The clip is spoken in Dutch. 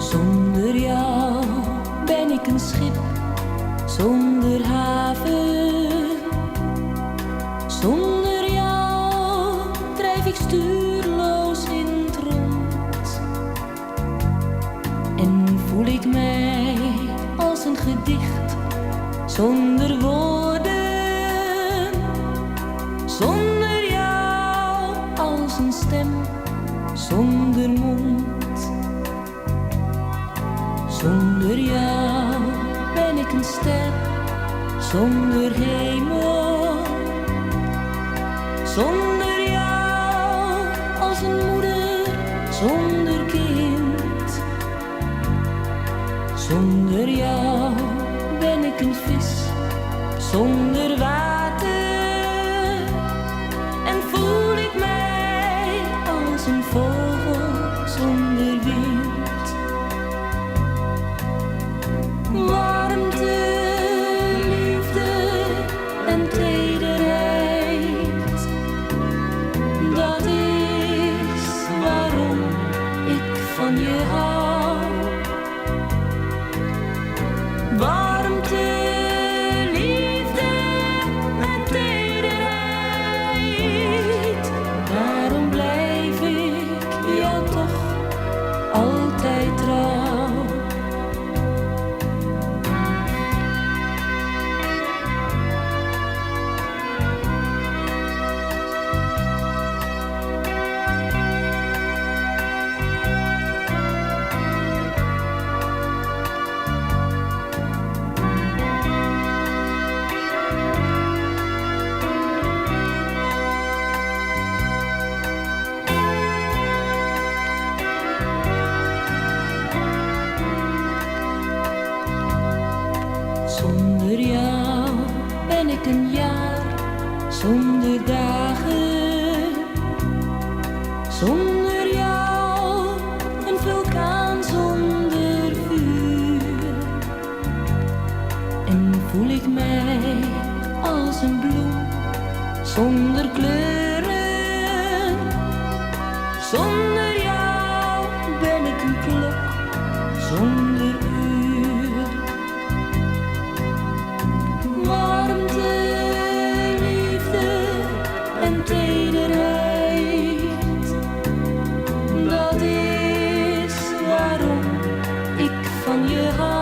Zonder jou ben ik een schip zonder haven. Zonder jou drijf ik stuurloos in het rond. En voel ik mij als een gedicht zonder woorden. Zonder jou als een stem zonder mond. Zonder jou ben ik een ster zonder hemel. Zonder jou als een moeder zonder kind. Zonder jou ben ik een vis zonder water. En voel ik mij als een vogel zonder wind. Warmte, liefde en tederheid, dat is waarom ik van je hou. Warmte, liefde en tederheid, daarom blijf ik jou toch altijd trouw. Zonder jou ben ik een jaar zonder dagen. Zonder jou een vulkaan zonder vuur. En voel ik mij als een bloem zonder kleuren. Zonder jou ben ik een klok zonder uur. Warmte, liefde en tederheid, dat is waarom ik van je hou.